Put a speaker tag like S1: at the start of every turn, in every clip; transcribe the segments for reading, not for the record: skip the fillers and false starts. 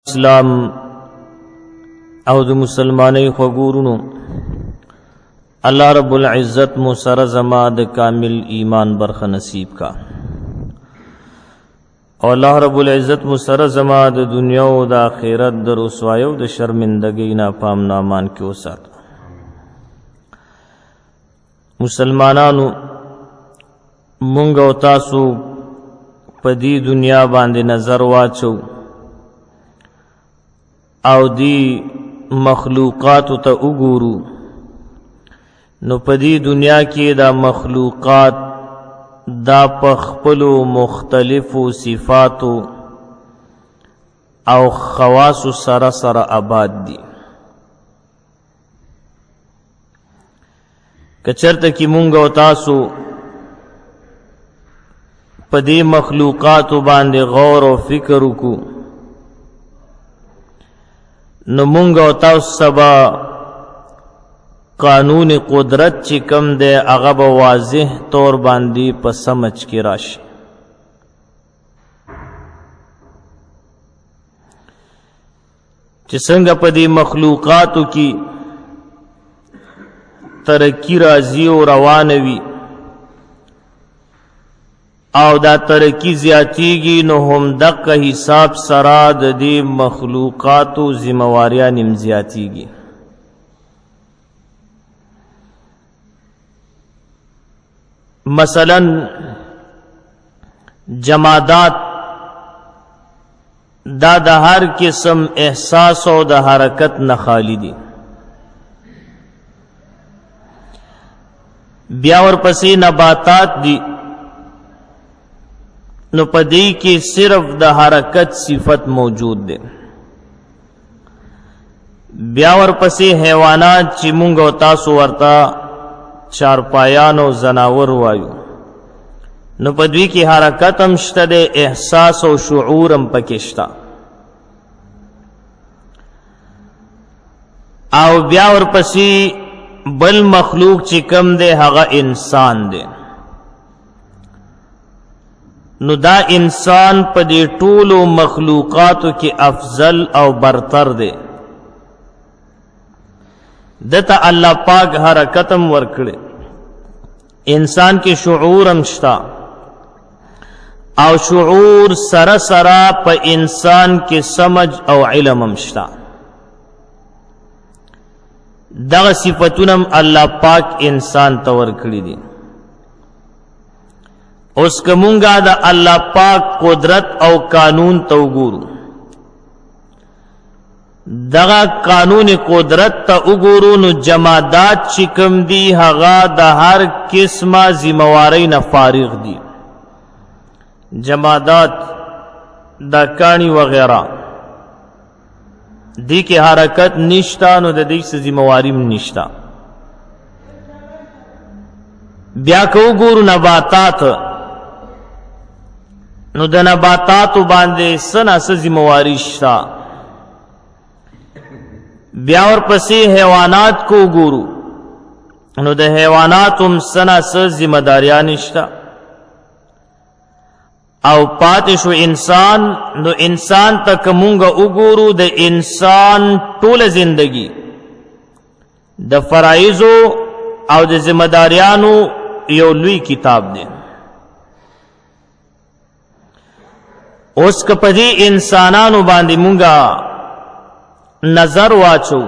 S1: اسلام او د مسلمانی خوګورونو الله رب العزت مو سره زما د کامل ایمان برخه نصیب کا او الله رب العزت مو سره زما د دنیا او د آخرت د رسوایی او د شرمندګۍ نه پام نامان کې وسات. مسلمانانو مونږ او تاسو په دې دنیا باندې نظر واچو او دی مخلوقات ته وګورو نو په دې دنیا کې دا مخلوقات دا په خپلو مختلفو صفاتو او خواص سره سره آباد دي. کچرته کې مونږ او تاسو په دې مخلوقات باندې غور او فکر وکړو نو مونږ او تاسو سبا قانون قدرت چې کم دی هغه به واضح طور باندې په سمجھ کې راشي. چې څنګه په دې مخلوقاتو کې ترقی راځي او روانه وي او دا ترقی زیاتیږي نو هم دغه حساب سره د دې مخلوقاتو ذمہواریاں نیم زیاتیږي. مثلا جمادات دا د هر قسم احساس او د حرکت نه خالی دي. بیا ورپسې نباتات دي نو پدې کې صرف د حرکت صفت موجود ده. بیا ورپسې حیوانات چې مونږ او تاسو ورته چارپایان او زناور وایو نو پدې کې حرکت هم شته ده، احساس او شعور هم پکې شته. او بیا ورپسې بل مخلوق چې کم ده هغه انسان ده. نو دا انسان په دې ټولو مخلوقاتو کې افضل او برتر دی. دته الله پاک حرکتم ورکړي، انسان کې شعور هم شتا او شعور سره سره په انسان کې سمجھ او علم هم شتا. دغه صفاتونه الله پاک انسان ته ورکړي دي. اوس کومګه د الله پاک قدرت او قانون ته وګورو، دغه قانون قدرت ته وګورو نو جمادات چې کوم دي هغه د هر قسمه ذمہواری نه فارغ دي. جمادات د کانی وغیرہ دی کې حرکت نشتا نو د دې څه ذمہواری نشتا. بیا کو وګورو نباتات نو د نباتاتو باندې سنا ذمہواری شتا. بیا ورپسې حیوانات کو ګورو نو د حیواناتو سنا ذمہ داریان شتا. او پاتې شو انسان نو انسان تک مونږ وګورو د انسان ټول زندگی د فرایضو او د ذمہ داریانو یو لوی کتاب دی. اوس کپدی انسانانو باندې مونږه نظر واچو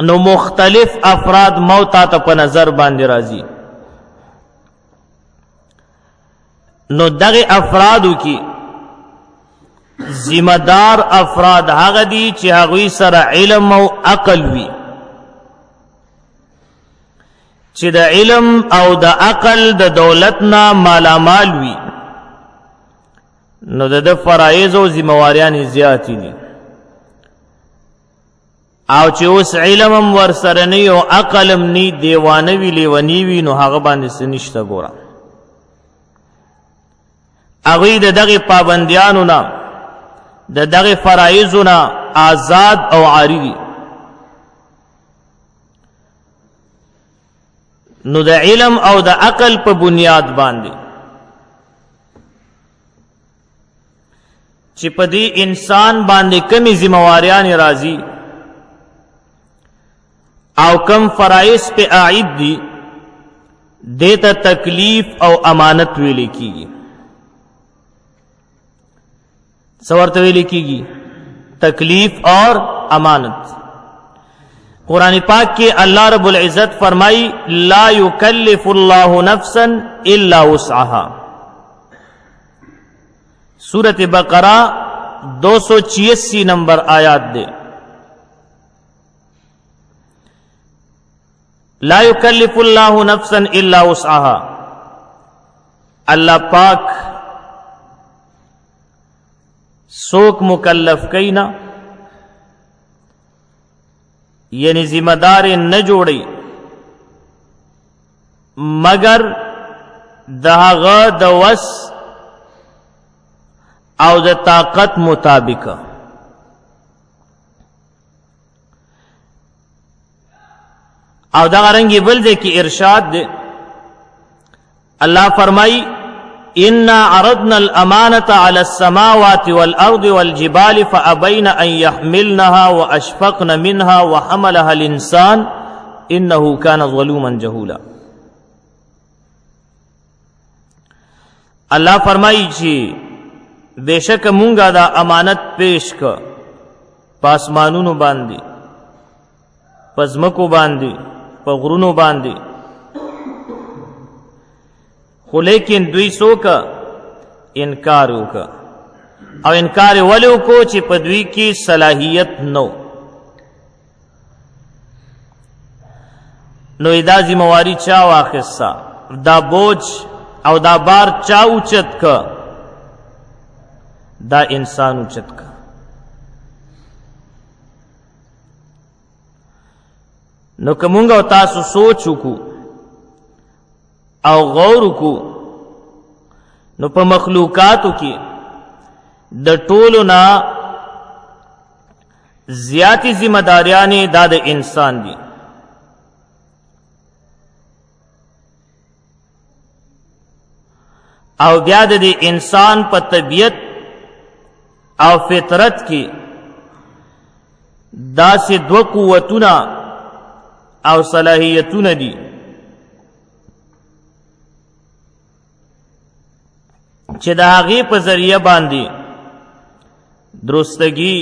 S1: نو مختلف افراد موت ته په نظر باندې راځي. نو دغه افرادو کې ذمہ دار افراد هغه دي چې هغوی سره علم او عقل وي، چې د علم او د عقل د دولت نه مالامال وي نو د فرایض او ذمہواریان زیات دي. او چې اوس علم هم ورسره نه او عقل هم نه، دیوانه وی لیونی وی نو هغه باندې سنشته. ګوره هغوی د دغه پابندیانو نه د دغه فرایضو نه آزاد او عاری دي. نو د علم او د عقل په بنیاد باندې چې په دې انسان باندې کمی ذمہواریان راځي او کم فرائض په عائد دي دیتا تکلیف او امانت ویل کیږي. څورته ویل کیږي؟ تکلیف اور امانت. قرآن پاک کے اللہ رب العزت فرمائی لا یکلف اللہ نفسا الا وسعها. سورۃ بقرہ 286 نمبر آیات دے. لا یکلف اللہ نفسا الا وسعها. اللہ پاک سوک مکلف کینا یعنی ذمہ دار نہ جوڑی مگر دهغه د وس او د طاقت مطابق. او دا رنگی بل دے کی ارشاد دے اللہ فرمائی انا عرضنا الامانة على السماوات والارض والجبال فابين ان يحملنها واشفقن منها وحملها الانسان انه كان ظلوما جهولا. اللہ فرمائی چی بے شک مونگا دا امانت پیش کا پاسمانونو باندی پزمکو باندی پغرونو باندی خو لیکن دوی سو کا انکار وکا او انکار ولو کو چې په دوی کې صلاحیت نو. نو دا ذمہواری چا واخصا دا بوجھ او دا بار چا اوچت کا دا انسان اوچت کا. نو کمونگا و تاسو سوچو کو او غور کو نو په مخلوقاتو کې د ټولو نه زیاتی ذمہ داریانې دا د انسان دي. او بیا د انسان په طبیعت او فطرت کې داسې دو قوتونه او صلاحیتونه دي چې د هغې په ذریعه باندې درستګي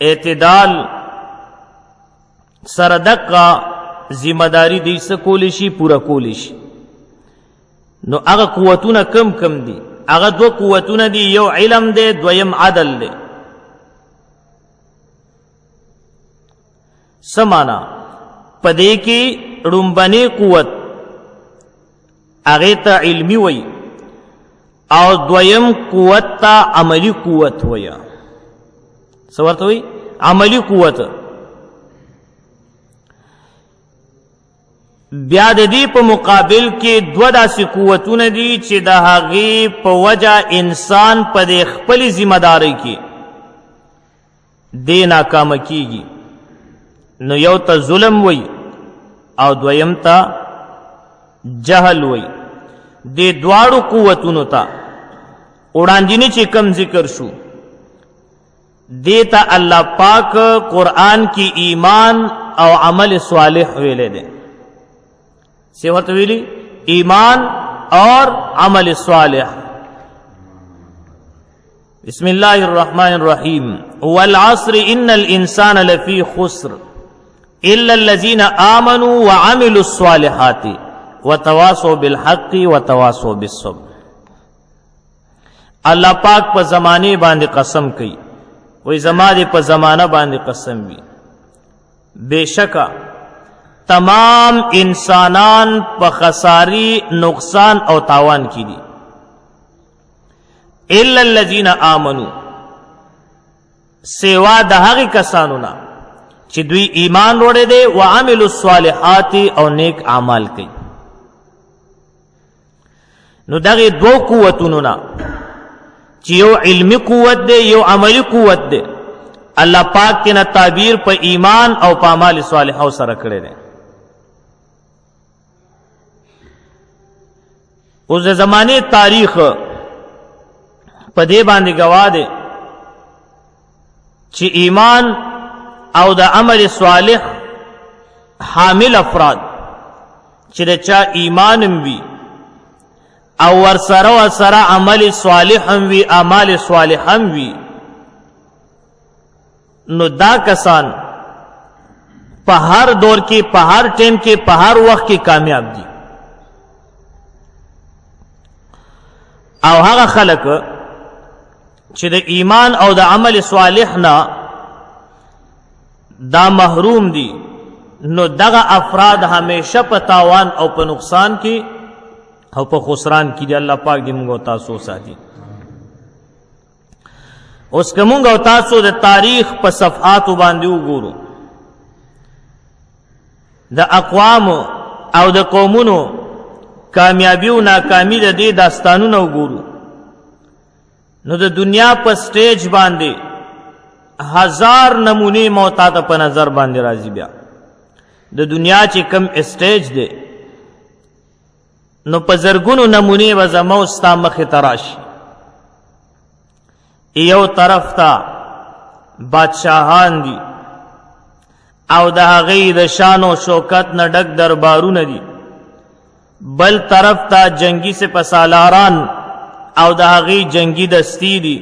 S1: اعتدال سره دقه ذمہ داری دی څه کولی شي پوره کولی شي. نو هغه قوتونه کم کم دي؟ هغه دو قوتونه دي، یو علم دی دویم عدل دی. سمانا پدې کې رومبني قوت هغه ته علمی وي او دویم قوت تا عملی قوت ہویا. سورت ہوئی عملی قوت. بیا د دې په مقابل کې دو داسې قوتونه دي چې د هغې په وجه انسان په دې خپلې ذمہ دارۍ کې دې ناکامه کیږي. نو یو ته ظلم وي او دویم ته جهل وي. دې دواړو قوتونو ته وړاندینی چې کم ذکر شو دیتا اللہ پاک قرآن کی ایمان او عمل صالح ویلے دے. سیورت ویلی ایمان اور عمل صالح. بسم اللہ الرحمن الرحیم والعصر ان الانسان لفی خسر الا الذین آمنوا وعملوا الصالحات وتواصوا بالحق وتواصوا بالصبر. اللہ پاک پا زمانے باندے قسم کئی وی زمانے پا زمانہ باندے قسم بھی بے شکا تمام انسانان پا خساری نقصان او تاوان کی دی الا الذین آمنوا سوا دہاغی کسانونا چی دوی ایمان روڑے دے وعملوا الصالحات او نیک اعمال کئی. نو داغی دو قوتونونا چی یو علمی قوت دے یو عملی قوت دے اللہ پاک تینا تعبیر پا ایمان او پا اعمال صالحہ سره کړی دے. اس زمانے تاریخ په دې باندې گواه دی چې ایمان او د عمل صالح حامل افراد چې د چا ایمان هم وي او ورسره عمل صالح هم وي اعمال صالح هم وي نو دا کسان په هر دور کې په هر ټیم کې په هر وخت کې کامیاب دي او هغه خلک چې د ایمان او د عمل صالح نه دا محروم دي نو دغه افراد همیشه په تاوان او په نقصان کې او په خسران کې دی الله پاک دې موږ تاسو ساتي اوس که موږ او تاسو د تاریخ په صفحاتو باندې وګورو د اقوام او د قومونو کامیابی او ناکامی د دې داستانونه وګورو نو د دنیا په سټیج باندې هزار نمونه موتا ته په نظر باندې راځي بیا د دنیا چې کم سټیج دی نو په زرګونو نمونه به زمو ستا مخې ته راشي یو طرف ته بادشاهان دي او د هغې د شان و شوکت نه ډک دربارونه دي بل طرف ته جنگی سپهسالاران او د هغې جنگی دستی دي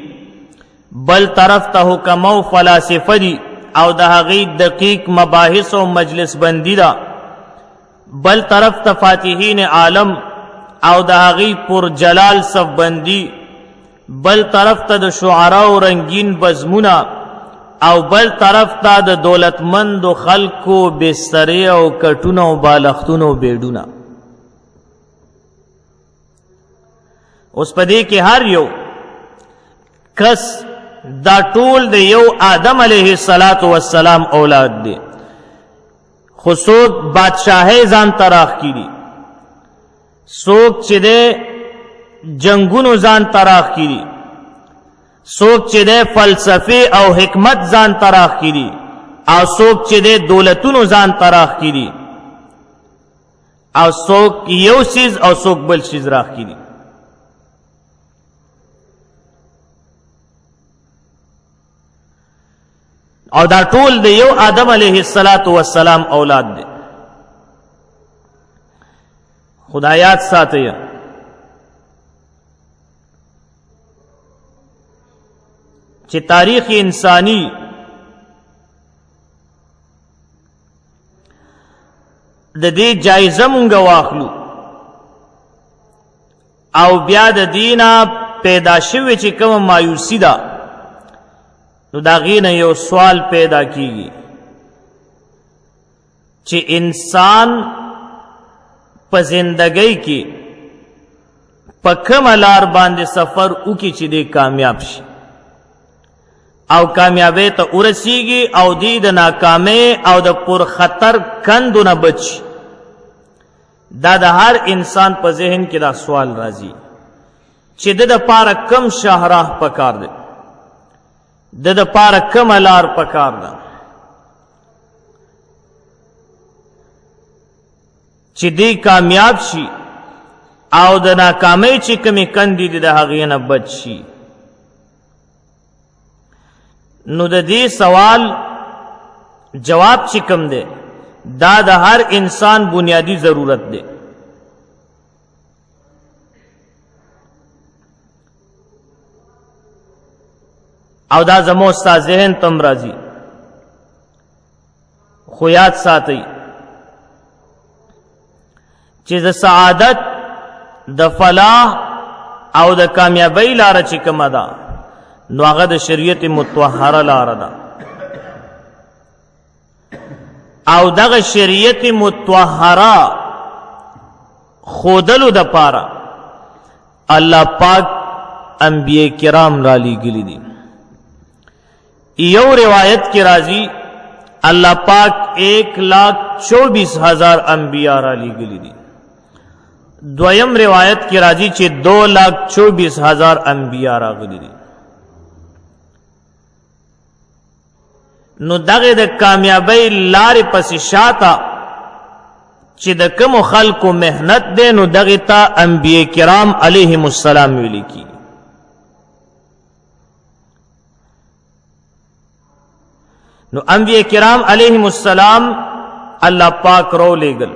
S1: بل طرف ته حکما او فلاسفه دي او د هغې دقیق مباحث او مجلس بندی ده بل طرف ته فاتحین عالم او د هغې پر جلال صف بندی بل طرف ته د شعراء او رنگین بزمونه او بل طرف ته د دولتمند خلکو بسترې او کټونه او بالښتونه او بیډونه اوس په دې کې هر یو کس دا ټول د یو آدم علیه السلام اولاد دی خو څوک بادشاہی ځان ته راښکي دي څوک چې دی جنگونو ځان ته راښکي دي څوک چې دی فلسفې او حکمت ځان ته راښکي دي او څوک چې دی دولتونو ځان ته راښکي دي او څوک یو څیز او څوک بل څیز راښکي دي او دا ټول د یو آدم علیه السلام اولاد دی خدایات ساتي چې تاریخ انسانی د دې جایزه مونږ واخلو او بیا د دینه پیدا شوی چې کوم مایوسی ده نو دا غینه یو سوال پیدا کیږي چې انسان په زندګۍ کې په کومه لار باندې سفر وکړي چې دی کامیاب شي او کامیابی ته ورسیږي او دی د ناکامۍ او د پر خطر کندو نه بچ دا د هر انسان په ذهن کې دا سوال راځي چې د پاره کم شاهراه پکار دی د پاره کم لار پکار ده چې دی کامیاب شي او د ناکامۍ چې کمی کندې دي د هغې نه بچ شي نو د دې سوال جواب چې کم دی دا د هر انسان بنیادی ضرورت دی او دا زمو ستا ذهن تم راځي خو یاد ساتئ چې د سعادت د فلاح او د کامیابی لاره چې کومه ده نو هغه د شریعت مطهره لاره ده او دغه شریعت مطهره خودلو د پاره الله پاک انبیاء کرام را لیږلي دي یو روایت کی راضی اللہ پاک 1,24,000 انبیاء را لیگلی دی دویم روایت کی راضی چه 2,24,000 انبیاء را گلی دی نو دغه د کامیابی لار پس شاته چې د کوم خلکو مهنت ده نو دغه ته انبیاء کرام علیهم السلام ویل کی نو انبیاء کرام علیہم السلام اللہ پاک رو لے گل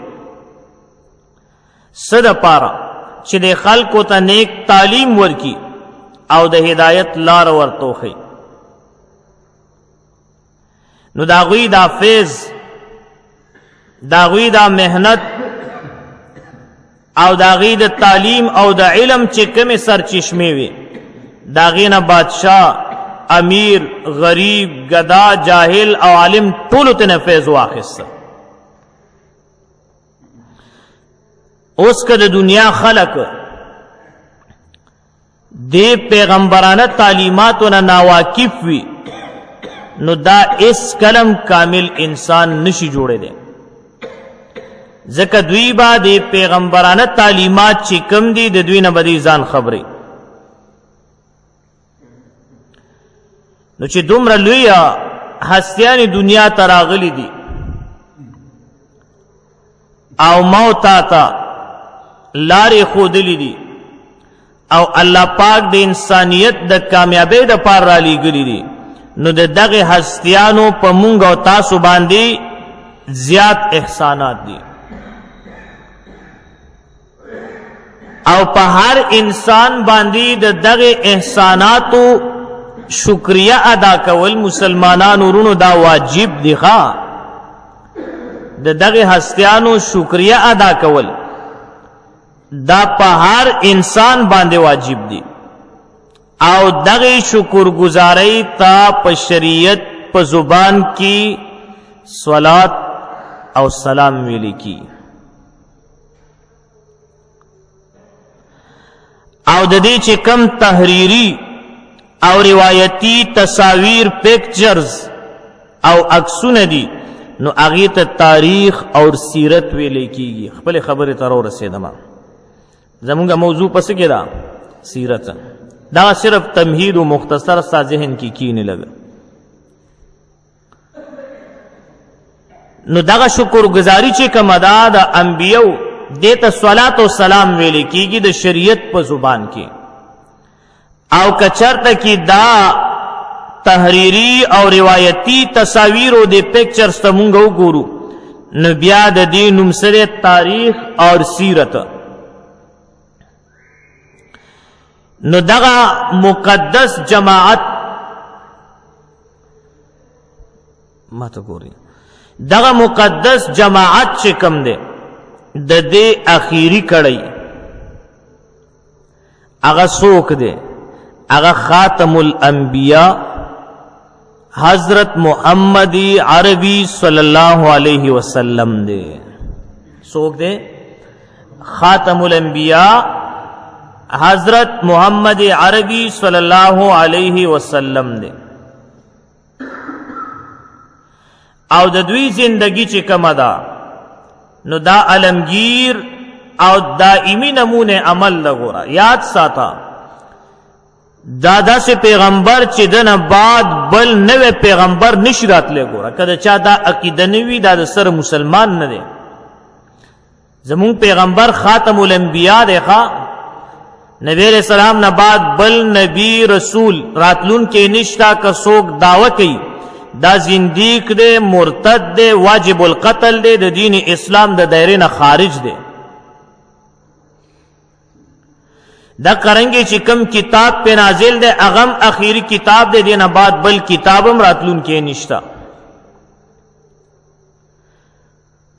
S1: صد پارا چې د خلکو ته نیک تعلیم ورکی او د هدایت لار ورتوخی. نو دا غوی دا فیض، دا غوی دا محنت او دا غوی دا تعلیم او دا علم چې کمی سرچشمه وی، دا غینا بادشاہ، امیر، غریب، گدا، جاہل او عالم ټولو ته فیض واخیسته. اوس که د دنیا خلق دی پیغمبرانه تعلیماتو نه ناواقف وي نو دا اس کلم کامل انسان نشي جوړې دی، ځکه دوی با د پیغمبرانه تعلیمات چې کم دي د دوی نه بدی ځان خبري. نو چې دومره لویه هستیانی دنیا ته راغلي دي او موت تا لارې ښودلې دي او الله پاک د انسانیت د کامیابی د پار را لېږلي دي، نو د دغه هستیانو په مونږ او تاسو باندې زیات احسانات دي او په هر انسان باندې د دغه احساناتو شکریہ ادا کول مسلمانانو ورونو دا واجب دی. ښا د دغه هستیانو شکریہ ادا کول دا په هر انسان باندې واجب دی او دغه شکر گزاری تا په شریعت په زبان کی صلات او سلام ویل کی. او د دې چې کم تحریری او روایتی تصاویر پکچرز او عکسونه دي نو هغه ته تاریخ او سیرت ویل کیږي. خپل خبره تر ورسېدم زمونږه موضوع پس کې دا سیرت دا صرف تمهید و مختصر سا ذہن کی نه لگا. نو دغه شکر گزاری چې کوم ادا د انبیو دیتا صلات و سلام ویل کیږي د شریعت په زبان کې، او کچرته کی دا تحریری او روایتی تصاویر او د پکچرز ته مونږ وګورو نو بیا د دې نوم سره تاریخ او سیرت. نو دغه مقدس جماعت ماته ګوري، دغه مقدس جماعت چې کم ده د دې اخیری کړی هغه څوک ده؟ هغه خاتم الانبیاء حضرت محمد عربی صلی الله علیه وسلم ده. څوک ده؟ خاتم الانبیاء حضرت محمد عربی صلی اللہ علیہ وسلم دے. او د دوی زندگی چې کومه ده نو دا علمگیر او دائمی نمونه عمل لګورا. یاد ساته دا داسې پیغمبر چې دنه بعد بل نوې پیغمبر نشی راتلی. ګوره کله چا دا عقیده نوي دا د سره مسلمان نه دی. زمون پیغمبر خاتم الانبیاء دی. نبی علیہ السلام نه بعد بل نبی رسول راتلون کې نشتا که څوک دعوه کوي دا زندیق دی، مرتد دی، واجب القتل دی، د دین اسلام د دایره نه خارج دی. دا کرنگی چې کم کتاب پہ نازل دے اغم اخیری کتاب دے دینا بعد بل کتابم راتلون کې نشتا.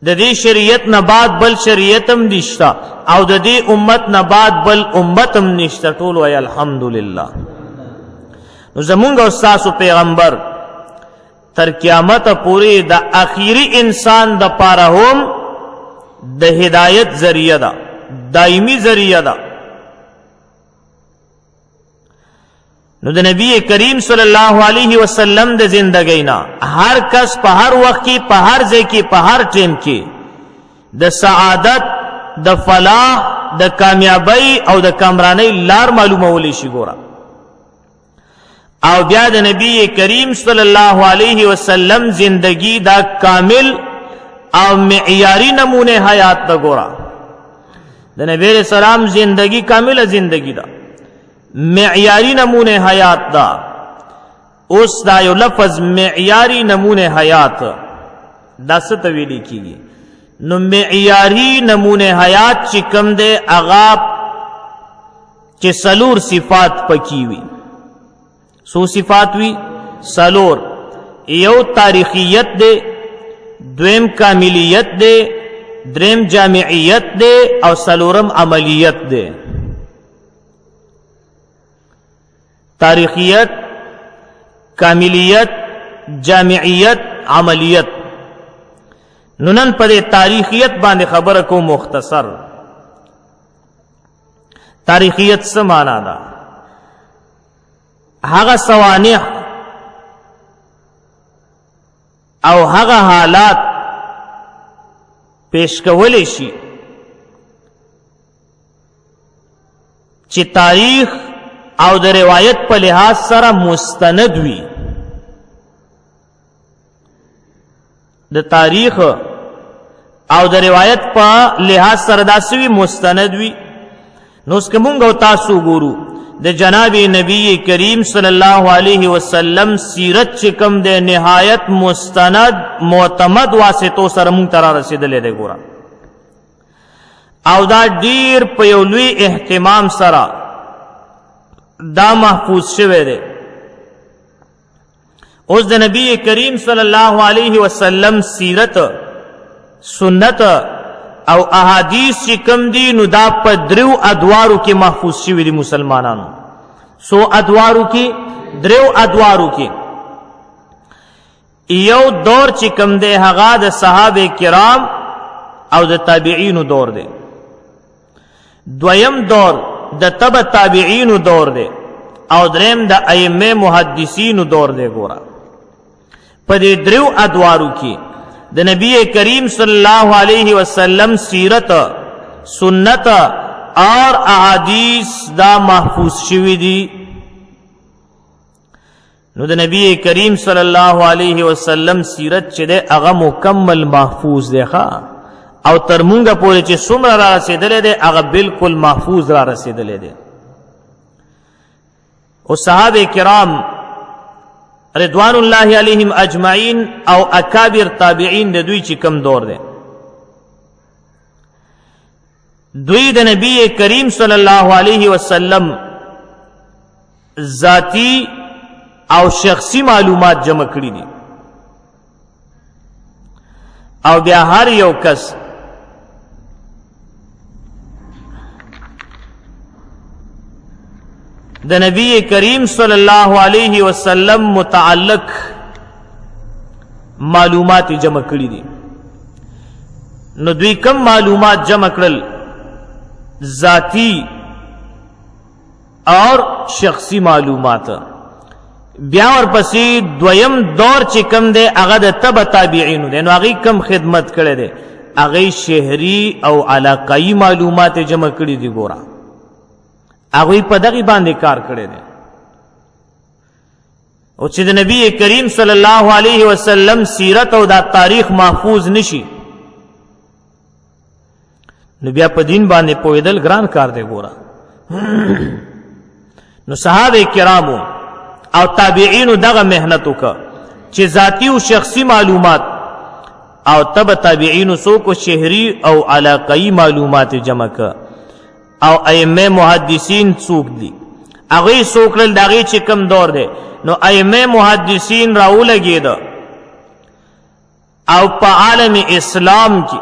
S1: د دې شریعت نه بعد بل شریعتم نشتا او د دې امت نه بعد بل امتم نشتا. ټول وای الحمدلله. نو زمونږ استاد پیغمبر تر قیامت پوری د اخیری انسان د پاره هم د هدایت ذریعہ ده، دایمی ذریعہ ده. نو د نبی کریم صلی الله علیه وسلم د زندګۍ نه هر کس په هر وخت کې په هر ځای کې په هر ټیم کې د سعادت، د فلاح، د کامیابی او د کامرانی لار معلومولی شي. ګوره او بیا د نبی کریم صلی الله علیه وسلم زندگی دا کامل او معیاری نمونه حیات دا. ګوره د نبی علیہ السلام زندگی کامل زندگی دا، معیاری نمونه حیات دا اوس دا یو لفظ معیاری نمونه حیات دا څه ته ویل کیږي؟ نو معیاری نمونه حیات چې کوم دی هغه چې سلور صفات پکې وي. سو صفات وي سلور، یو تاریخیت دی، دویم کاملیت دی، دریم جامعیت دی او سلورم عملیت دی. تاریخیت، کاملیت، جامعیت، عملیت. نو نن په تاریخیت باندې خبره کوم مختصر. تاریخیت څه معنا ده؟ هغه سوانح او هغه حالات پیش کولی شي چې تاریخ او د روایت په لحاظ سره مستند وي. د تاریخ او د روایت په لحاظ سره داسې وي مستند وي. نو اس که مونږ او تاسو ګورو د جناب نبی کریم صلی الله علیه وسلم سیرت چې کوم د نهایت مستند معتمد واسطو سره مونږ ته را رسېدلی دی. ګوره او دا ډیر په یو لوی اهتمام سره دا محفوظ شوی دی. اوس د نبی کریم صلی الله علیه وسلم سیرت، سنت او احادیث چې کم دي نو دا په درو ادوارو کې محفوظ شوی دي مسلمانانو. سو ادوارو کې، درو ادوارو کې. یو دور چې کم دی هغه د صحابه کرام او د تابعینو دور دی. دویم دور د تبع تابعینو دور دی او دریم د ائمه محدثینو دور دی. ګوره په دې درو ادوارو کې د نبی کریم صلی الله علیه وسلم سیرت، سنت اور احادیث دا محفوظ شوی دی. نو د نبی کریم صلی الله علیه وسلم سیرت چې ده هغه مکمل محفوظ دی ښا، او تر مونږه پورې چې څومره را رسېدلی دی هغه بالکل محفوظ را رسېدلی دی. او صحابه کرام رضوان الله علیهم اجمعین او اکابر تابعین د دوی چې کم دور دی، دوی د نبی کریم صلی الله علیه وسلم ذاتی او شخصی معلومات جمع کړي دي. او بیا هر یو کس د نبی کریم صلی الله علیه وسلم متعلق معلومات جمع کړي دي. نو دوی کم معلومات جمع کړل؟ ذاتی اور شخصی معلومات. بیا ورپسې دویم دور چې کم دی هغه د تبع تابعینو دی. نو هغې کم خدمت کړی دی؟ هغې شهري او علاقایي معلومات جمع کړي دي. ګوره هغوی په دغې باندې کار کړی دی. او چې د نبی کریم صلی الله علیه وسلم سیرت او دا تاریخ محفوظ نشي نو بیا په دین باندې پوهېدل ګران کار دی. ګوره نو صحابه کرامو او تابعینو دغه محنت وکړه چې ذاتی او شخصی معلومات، او تبع تابعینو څوک شهري او علاقایي معلومات جمع کړه. او ائمه محدثین څوک دي؟ هغوی څو کړل د هغې چې کم دور دی. نو ائمه محدثین راولګېد او په عالم اسلام کې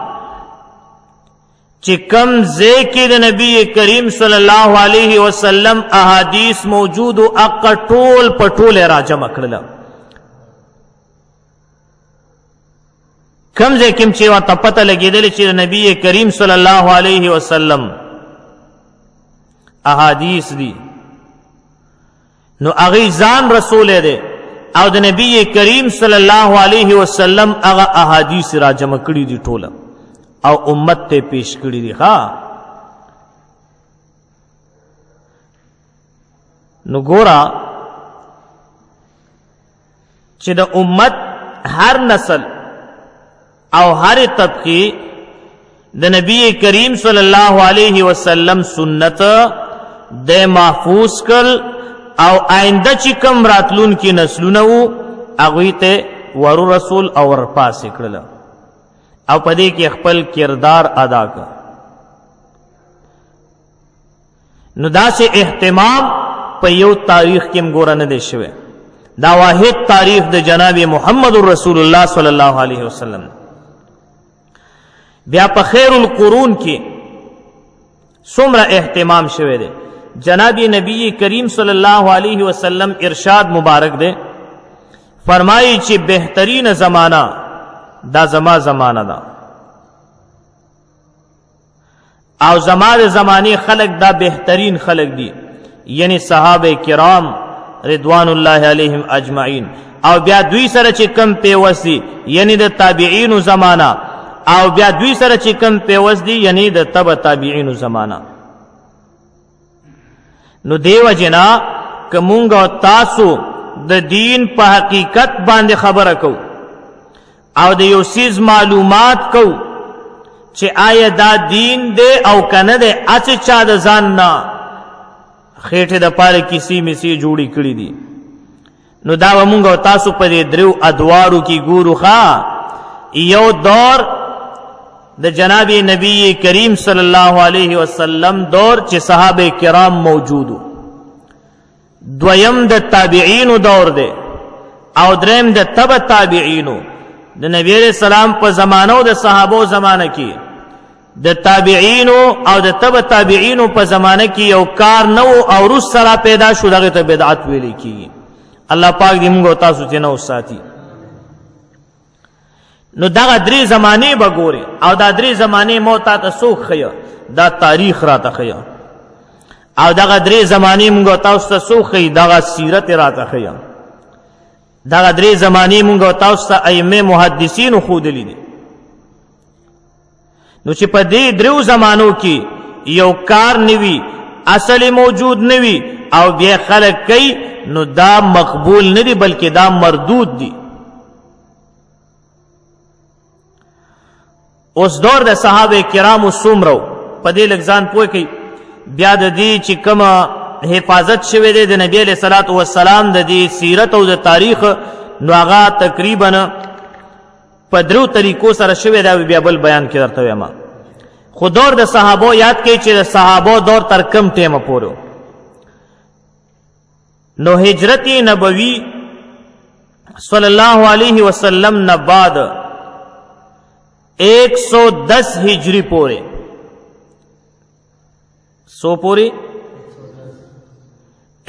S1: چې کم ځای کې د نبی کریم صلی الله علیه وسلم احادیث موجود او هغه ټول په ټوله را جمع کړل. کم ځای کې چې ورته پته لګېدلې چې د نبی کریم صلی الله علیه وسلم احادیث دی نو هغه ځان رسول دی او د نبی کریم صلی الله علیه وسلم هغه احادیث را جمع کړي دي ټوله او امت ته پیش کړي دي. ها نو ګورا چې د امت هر نسل او هر طبقه د نبی کریم صلی الله علیه وسلم سنت د محفوظ کړ او آینده چې کم راتلون کی نسلونه وو هغوی ته ور رسول او ورپاسې کړل او په دې کې خپل کردار ادا کړ. نو داسې اهتمام په یو تاریخ کې مګوره نه دی شوی. دا واحد تاریخ د جناب محمد رسول الله صلی الله علیه وسلم. بیا په خیر القرون کې څومره اهتمام شوی دی. جناب نبی کریم صلی الله علیه وسلم ارشاد مبارک دے فرمائی چې بہترین زمانہ دا زما زمانہ دا او زما د زمانه خلق دا بہترین خلق دی یعنی صحابه کرام رضوان الله علیہم اجمعین او بیا دوی سره چې کم پیوست دی یعنی د تابعین زمانہ او بیا دوی سره چې کم پیوست دی یعنی د تبع تابعین زمانہ. نو دیو جنا کمونگا و تاسو د دین په حقیقت باندې خبره کو او د یو سیز معلومات کو چې آیا دا دین دی او کنه دی اڅ چا د ځان نه خېټه د پاره کسی مسی جوړی کړی دي. نو دا ومونگا و تاسو په دې درو ادوارو کی ګورو ښا. یو دور د جناب نبی کریم صلی الله علیه وسلم دور چې صحابه کرام موجودو. دویم د تابعین دور دی او دریم د تبع تابعینو. د نبی علیہ السلام په زمانو د صحابو زمانه کې د تابعینو او د تبع تابعینو په زمانه کې یو کار نو او رس سره پیدا شو دغه ته بدعت ویل کی. الله پاک دې موږ تاسو ته نو ساتي. نو دغه درې زمانه به ګوري او دا درې زمانه مو ته څوک خیا دا تاریخ را ته خیا او دغه درې زمانه موږ تاسو ته څوک خي دغه سیرت را ته خیا. دغه درې زمانه موږ تاسو ته ائمه محدثین خو دي. نو چې په دې درو زمانو کې یو کار نوي اصل موجود نوي او بیا خلق کوي نو دا مقبول نه دي بلکې دا مردود دي. اوس دور د صحابه کرامو څومره په دې لګزان پوه کوي بیا د دې چې کومه حفاظت شوه دی د نبی علیہ الصلوۃ والسلام د دې سیرت او د تاریخ نو هغه تقریبا په درو طریقو سره شوه دا بیا بل بیان کې درته وایم. خو دور د صحابو یاد کړئ چې د صحابو دور تر کم ټیمه پورو نو هجرت نبوی صلی الله علیه وسلم نه بعد 110 ہجری پورے 100 پورے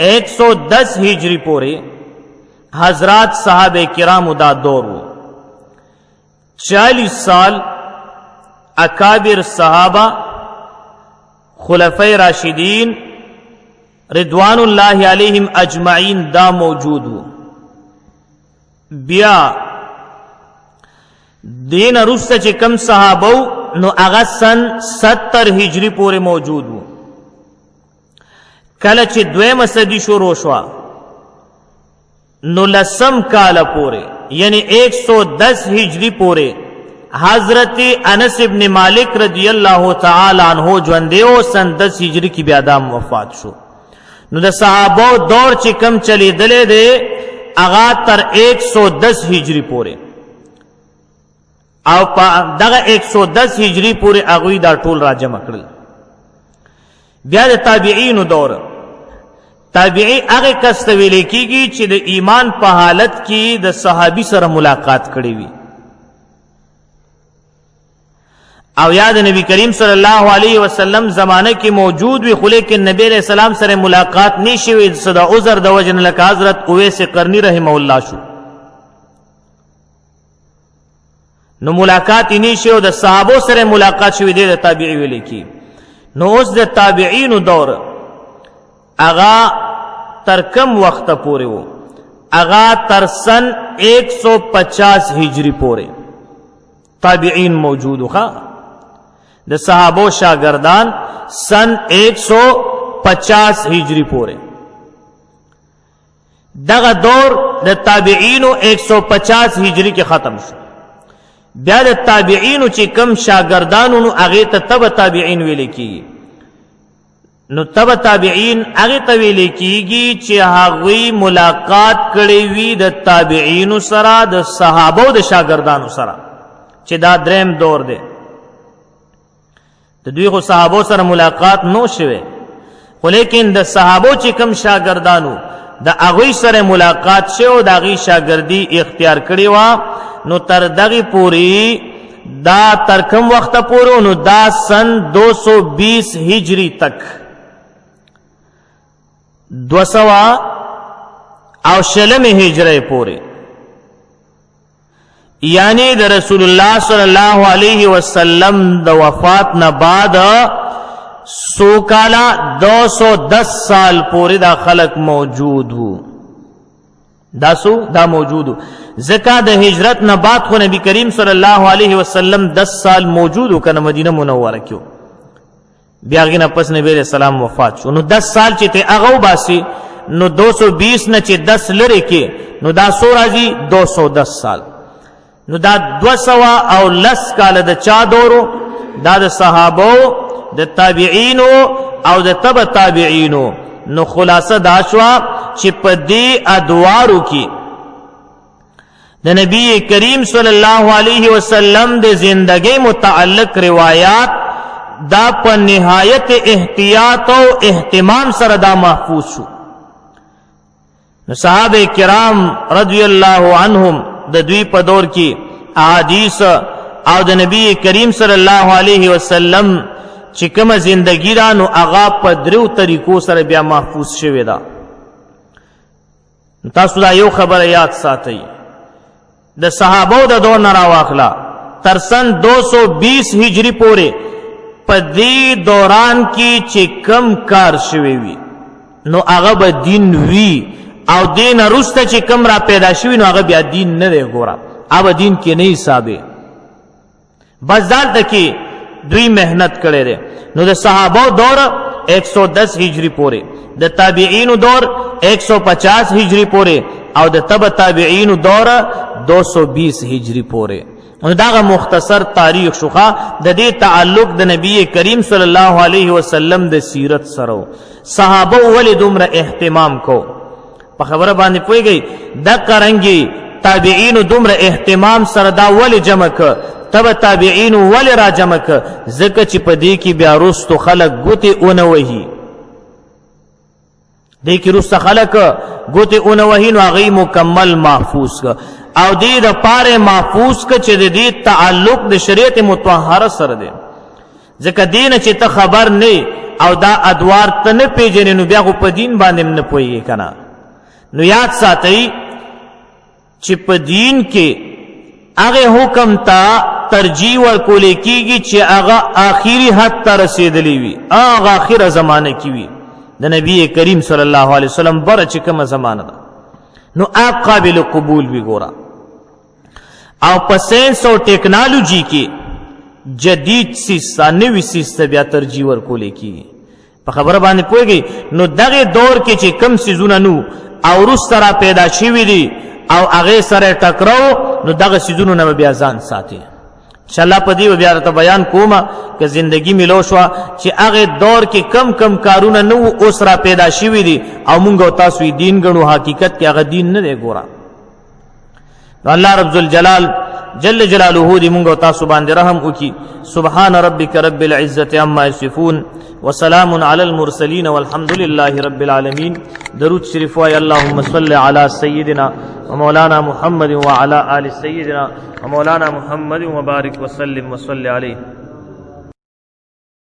S1: 110 ہجری پورے حضرات صحابہ کرام دا دور 40 سال اکابر صحابہ خلفۂ راشدین رضوان اللہ علیہم اجمعین دا موجود ہو. بیا دین رسته چې کم صحابو نو هغه سن 70 هجری پورې موجود وو. کله چې دویمه صدی شروع شوه نو لسم کال پورې یعنی 110 هجری پورې حضرت انس ابن مالک رضی اللہ تعالی عنہ ژوندی او سن 10 هجری کې بیا د وفات شو. نو د صحابو دور چې کم چلی دلې دی هغه تر 110 هجری پورې او دغه 110 هجری پورې هغوی دا ټول را جمع کړل. بیا د تابعینو دور تابعی هغه کس ته ویل کېږي چې د ایمان په حالت کې د صحابي سره ملاقات کړې وي او یا د نبی کریم صلی الله علیه وسلم زمانه کې موجود وي خو لیکن نبی علیہ السلام سره ملاقات نشي وي صدا عذر د وجه نه لکه حضرت اویس قرنی رحمه الله شو. نو ملاقات نشي او د صحابو سره ملاقات شوی دی د تابعی ویل کی. نو اوس د تابعین دور اغا تر کم وخت پورې وو اغا تر سن 150 هجری پورې تابعین موجود وو. د صحابو شاگردان سن 150 هجری پورې دغه دور د تابعینو 150 هجری کې ختم شو. بیا د تابعینو چې کم شاگردانو نو هغه ته تبع تابعین ویل کی. نو تبع تابعین هغه ته ویل کیږي چې هغوی ملاقات کړي وي د تابعینو سره د صحابه او د شاګردانو سره چې دا دریم دور دی د دوی خو صحابه سره ملاقات نو شوه خو لیکن د صحابه چې کم شاګردانو د هغوی سره ملاقات شو د هغوی شاګردي اختیار کړي وا نو تر دغه پوری دا تر کم وخت پورو نو دا سن 220 هجری تک 200 او شلم هجری پوری یعنی د رسول الله صلی الله علیه وسلم د وفات نه بعد سو کالا 210 سال پوری دا خلق موجود ہو دا موجود ہو زکا د هجرت نه بعد خو نبی کریم صلی الله علیه وسلم 10 سال موجود ہو کنه مدینه منوره کیو بیا غینه پس نبی علیہ السلام وفات شو نو 10 سال چې ته هغه باسی نو 220 نه چې 10 لري کې نو دا سو راځي 210 سال نو دا 200 او لس کال د چا دورو دا د صحابو د تابعینو او د تبع تابعینو نو خلاصه دا شوا چې په دې ادوارو کې د نبی کریم صلی الله علیه وسلم د زندګۍ متعلق روایات دا په نهایت احتیاط او اهتمام سره دا محفوظ شو نو صحابه کرام رضی الله عنهم د دوی په دور کې احادیث او د نبی کریم صلی الله علیه وسلم چې کومه زندگی را نو هغه په درو طریقو سره بیا محفوظ شوی دا تاسو دا یو خبره یاد ساتئ د صحابو د دور نه راواخلا تر سن 220 هجری پورې په دې دوران کې چې کم کار شوی وي نو هغه به دین وی او دین رسته چې کم را پیدا شوی نو هغه بیا دین نه دی ګوره هغه دین کې نه حسابه بس دالته کې دوی محنت کړي دي نو د صحابه دور 110 هجری پورې د تابعین دور 150 هجری پورې او د تبع تابعین دور 220 هجری پورې نو دا مختصر تاریخ شوخه د دې تعلق د نبی کریم صلی الله علیه وسلم د سیرت سره صحابه ولې دومره اهتمام کو په خبره باندې پويږي د قرنګي تابعین دومره اهتمام سره دا ولې جمع ک تبع تابعین ولې را جمع ک ځکه چې په دې کې بیا رستو خلق ګوتې اونوهي دې کې رست خلق ګوتې اونوهي نو هغه مکمل محفوظ ک او دې د پاره محفوظ ک چې دې تعلق د شریعت مطهره سره دی ځکه دین چې ته خبر نه او دا ادوار ته نه پیژنې نو بیا په دین باندې نه پوي کنه نو یاد ساتئ چې په دین کې هغه حکم ته ترجیح ورکول کیږي چې هغه آخري حد ته رسیدلی وي هغه اخره زمانه کې وي د نبی کریم صلی الله علیه وسلم بر چې کومه زمانه ده نو هغه قابل قبول وي ګوره او په ساينس او ټیکنالوژي کې جدید سیسه نوې سیسه بیا ترجیح ورکول کیږي په خبره باندې پوهیږي نو دغه دور کې چې کم سيزونه نو او رسترا پیدا شوی دي او هغه سره ټکراو نو دغه سيزونو نه بیا ځان ساتي ان شاء الله په دې بیا ته بیان کوم چې زندگی ملو شو چې هغه دور کې کم کم کارونه نو اوس را پیدا شوی دي او مونږ تاسو دین غنو حقیقت کې هغه دین نه دی ګوره الله رب الجلال جل جلاله دې مونږ تاسو باندې رحم وکي سبحان ربك رب العزه عما يصفون وسلام على المرسلين والحمد لله رب العالمين درود شریف وای اللهم صل على سيدنا ومولانا محمد وعلى آل سيدنا ومولانا محمد وبارك وسلم وصل عليه